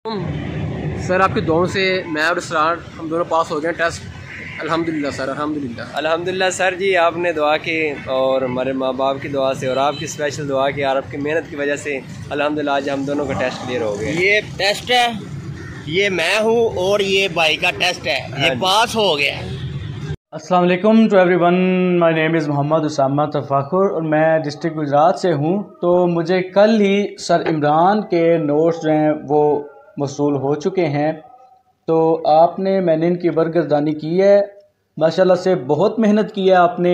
Sir आपकी दुआओं से मैं और इसरार हम दोनों पास हो गए टेस्ट। अल्हम्दुलिल्लाह सर, अल्हम्दुलिल्लाह अल्हम्दुलिल्लाह सर जी, आपने दुआ की और हमारे माँ बाप की दुआ से और आपकी स्पेशल दुआ की और आपकी मेहनत की वजह से अल्हम्दुलिल्लाह आज हम दोनों का टेस्ट क्लियर हो गया। ये टेस्ट है, ये मैं हूँ और ये भाई का टेस्ट है, ये पास हो गया। अस्सलाम वालेकुम to everyone, my name is Mohammad Usama Tafakkur और मैं डिस्ट्रिक्ट गुजरात से हूँ। तो मुझे कल ही सर इमरान के नोट्स जो हैं वो मौसूल हो चुके हैं। तो मैंने इनकी बरगर्दानी की है, माशाल्लाह से बहुत मेहनत की है आपने।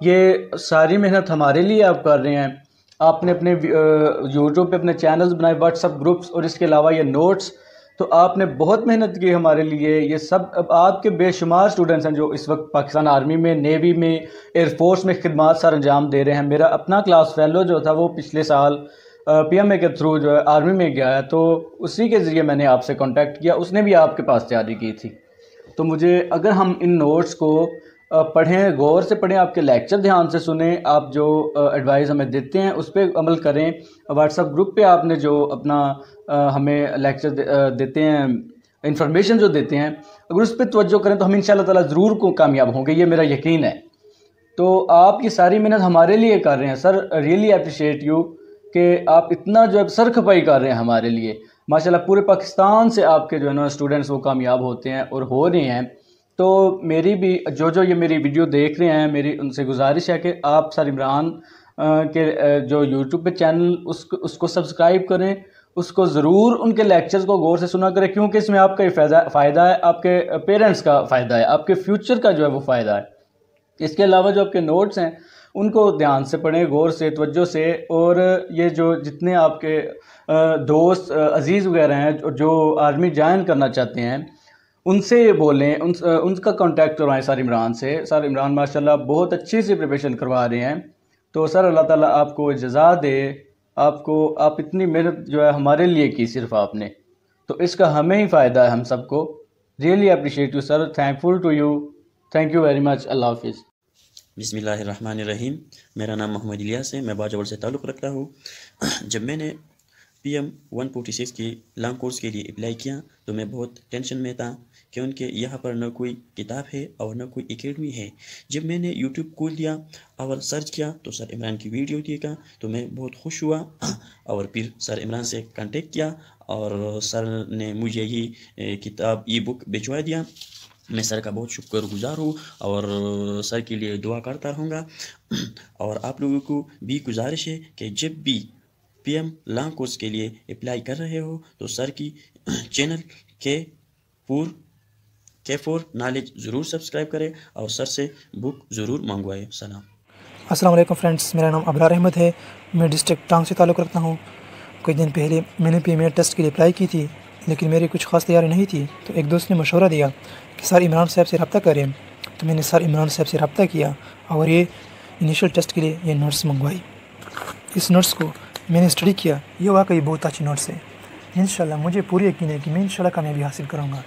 ये सारी मेहनत हमारे लिए आप कर रहे हैं। आपने अपने यूट्यूब पे अपने चैनल्स बनाए, व्हाट्सएप ग्रुप्स, और इसके अलावा ये नोट्स, तो आपने बहुत मेहनत की हमारे लिए। ये सब अब आपके बेशुमार स्टूडेंट्स हैं जो इस वक्त पाकिस्तान आर्मी में, नेवी में, एयरफोर्स में खिदमत सर अंजाम दे रहे हैं। मेरा अपना क्लास फेलो जो था वो पिछले साल PMA के थ्रू जो है आर्मी में गया है, तो उसी के ज़रिए मैंने आपसे कांटेक्ट किया, उसने भी आपके पास तैयारी की थी। तो मुझे अगर हम इन नोट्स को पढ़ें, गौर से पढ़ें, आपके लेक्चर ध्यान से सुने, आप जो एडवाइस हमें देते हैं उस पर अमल करें। व्हाट्सएप ग्रुप पे आपने जो अपना हमें लेक्चर देते हैं, इंफॉर्मेशन जो देते हैं, अगर उस पर तवज्जो करें तो हम इंशाल्लाह ताला ज़रूर को कामयाब होंगे, ये मेरा यकीन है। तो आप ये सारी मेहनत हमारे लिए कर रहे हैं सर, रियली अप्रिशिएट यू कि आप इतना जो है सर खपाई कर रहे हैं हमारे लिए। माशाल्लाह पूरे पाकिस्तान से आपके जो है ना स्टूडेंट्स वो कामयाब होते हैं और हो रहे हैं। तो मेरी भी जो ये मेरी वीडियो देख रहे हैं, मेरी उनसे गुजारिश है कि आप सर इमरान के जो यूट्यूब पे चैनल उसको सब्सक्राइब करें, उसको ज़रूर उनके लेक्चर्स को गौर से सुना करें, क्योंकि इसमें आपका ही फ़ायदा है, आपके पेरेंट्स का फ़ायदा है, आपके फ्यूचर का जो है वो फ़ायदा है। इसके अलावा जो आपके नोट्स हैं उनको ध्यान से पढ़ें, गौर से, तवज्जो से। और ये जो जितने आपके दोस्त अजीज़ वगैरह हैं जो आर्मी ज्वाइन करना चाहते हैं, उनसे ये बोलें, उनका कांटेक्ट करवाएं सर इमरान से। सर इमरान माशाल्लाह बहुत अच्छी सी प्रिपरेशन करवा रहे हैं। तो सर अल्लाह ताला आपको जज़ा दे, आप इतनी मेहनत जो है हमारे लिए की सिर्फ आपने, तो इसका हमें ही फ़ायदा है हम सबको। Really appreciate you sir, thankful to you, thank you very much. अल्लाह हाफिज़। बिस्मिल्लाहिर्रहमानिर्रहीम। मेरा नाम मोहम्मद इलियास है, मैं बाजवल से ताल्लुक़ रखता हूँ। जब मैंने PM 146 की लॉन्ग कोर्स के लिए अप्लाई किया तो मैं बहुत टेंशन में था कि उनके यहाँ पर न कोई किताब है और न कोई एकेडमी है। जब मैंने यूट्यूब खोल दिया और सर्च किया तो सर इमरान की वीडियो देखा तो मैं बहुत खुश हुआ और फिर सर इमरान से कांटेक्ट किया और सर ने मुझे ये किताब बुक भिजवा दिया। मैं सर का बहुत शुक्रगुजार हूँ और सर के लिए दुआ करता रहूँगा। और आप लोगों को भी गुजारिश है कि जब भी PM लॉन्ग कोर्स के लिए अप्लाई कर रहे हो तो सर की चैनल के फॉर नॉलेज ज़रूर सब्सक्राइब करें और सर से बुक ज़रूर मंगवाएं। सलाम। अस्सलाम वालेकुम फ्रेंड्स, मेरा नाम अबरार अहमद है, मैं डिस्ट्रिक्ट टांग से ताल्लुक़ रखता हूँ। कुछ दिन पहले मैंने PMA टेस्ट के लिए अप्लाई की थी, लेकिन मेरी कुछ ख़ास तैयारी नहीं थी। तो एक दोस्त ने मशवरा दिया कि सर इमरान साहब से रब्ता करें, तो मैंने सर इमरान साहब से रब्ता किया और ये इनिशियल टेस्ट के लिए ये नोट्स मंगवाई। इस नोट्स को मैंने स्टडी किया, ये वाकई बहुत अच्छी नोट्स है। इंशाल्लाह मुझे पूरी यकीन है कि मैं इंशाल्लाह कामयाबी हासिल करूँगा।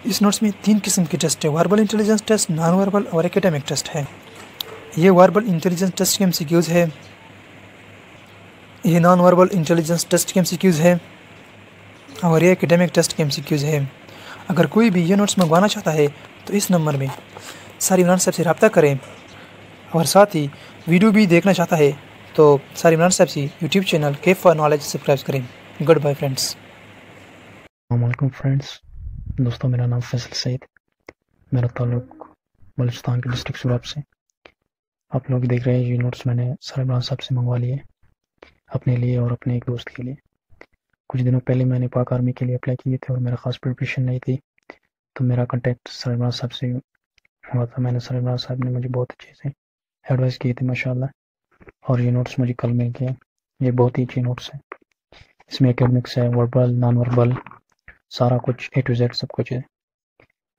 इस नोट्स में 3 किस्म के टेस्ट है, verbal intelligence test, non verbal और एकेडमिक टेस्ट है। ये वर्बल इंटेलिजेंस टेस्ट के MCQs है, ये नॉन वर्बल इंटेलिजेंस टेस्ट के MCQs है और ये एकेडमिक टेस्ट के MCQs है। अगर कोई भी ये नोट्स मंगवाना चाहता है तो इस नंबर में सर इमरान साहब से रब्ता करें, और साथ ही वीडियो भी देखना चाहता है तो सर इमरान साहब से यूट्यूब चैनल के फॉर नॉलेज सब्सक्राइब करें। Good bye friends. अस्सलाम वालेकुम फ्रेंड्स, दोस्तों मेरा नाम फैसल सईद, मेरा ताल्लुक़ बलूचिस्तान के डिस्ट्रिक्ट सूरत से। आप लोग देख रहे हैं ये नोट्स मैंने सर इमरान साहब से मंगवा लिए अपने लिए और अपने एक दोस्त के लिए। कुछ दिनों पहले मैंने पाक आर्मी के लिए अप्लाई किए थे और मेरा ख़ास प्रिपरेशन नहीं थी, तो मेरा कांटेक्ट सर इमरान साहब से हुआ था। मैंने सर इमरान साहब ने मुझे बहुत अच्छे से एडवाइस किए थे माशाल्लाह, और ये नोट्स मुझे कल मिल गए। ये बहुत ही अच्छे नोट्स हैं, इसमें एकेडमिक्स है, वर्बल, नॉन वर्बल, सारा कुछ A to Z सब कुछ है।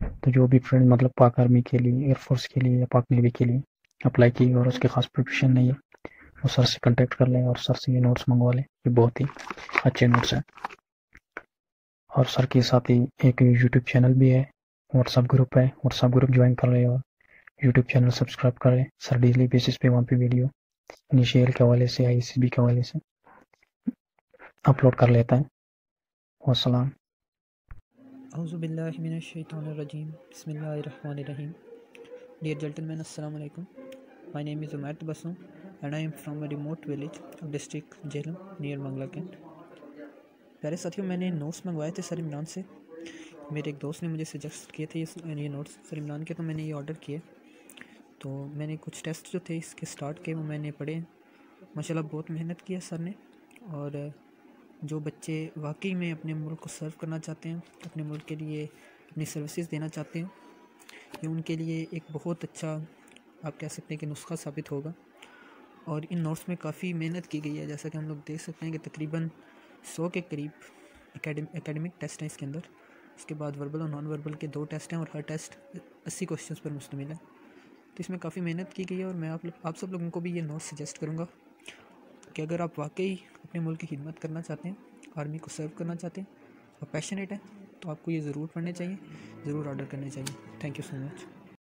तो जो भी फ्रेंड मतलब पाक आर्मी के लिए, एयरफोर्स के लिए या पाक नेवी के लिए अप्लाई की और उसके खास प्रिपरेशन नहीं है, वो सर से कांटेक्ट कर लें और सर से ये नोट्स मंगवा लें। ये बहुत ही अच्छे नोट्स हैं। और सर के साथ ही एक यूट्यूब चैनल भी है, व्हाट्सएप ग्रुप है, व्हाट्सएप ग्रुप ज्वाइन कर लें और यूट्यूब चैनल सब्सक्राइब करें। सर डेली बेसिस पे वहाँ पे वीडियो इनिशियल के हवाले से, ICB के हवाले से अपलोड कर लेता है। वस्सलाम। औज़ुबिल्लाहिमिनश्शैतानिर्रजीम बिस्मिल्लाहिर्रहमानिर्रहीम। Dear gentlemen, Assalamu alaikum. My name is Umair Tabassum and I am from a remote village of district Jhelum near Mangla Kent. प्यारे साथियों, मैंने नोट्स मंगवाए थे सर इमरान से। मेरे एक दोस्त ने मुझे सजेस्ट किए थे ये नोट्स सर इमरान के, तो मैंने ये ऑर्डर किए। तो मैंने कुछ टेस्ट जो थे इसके स्टार्ट किए, वो मैंने पढ़े। माशाल्लाह बहुत मेहनत की है सर ने। और जो बच्चे वाकई में अपने मुल्क को सर्व करना चाहते हैं, अपने मुल्क के लिए अपनी सर्विसेज देना चाहते हैं, ये उनके लिए एक बहुत अच्छा आप कह सकते हैं कि नुस्खा साबित होगा। और इन नोट्स में काफ़ी मेहनत की गई है, जैसा कि हम लोग देख सकते हैं कि तकरीबन 100 के करीब एकेडमिक टेस्ट हैं इसके अंदर। इसके बाद वर्बल और नॉन वर्बल के 2 टेस्ट हैं और हर टेस्ट 80 क्वेश्चंस पर मुश्तमिल है। तो इसमें काफ़ी मेहनत की गई है और मैं आप सब लोगों को भी ये नोट्स सजेस्ट करूँगा कि अगर आप वाकई अपने मुल्क की खिदमत करना चाहते हैं, आर्मी को सर्व करना चाहते हैं और पैशनेट हैं, तो आपको ये ज़रूर पढ़ने चाहिए, ज़रूर ऑर्डर करने चाहिए। Thank you so much.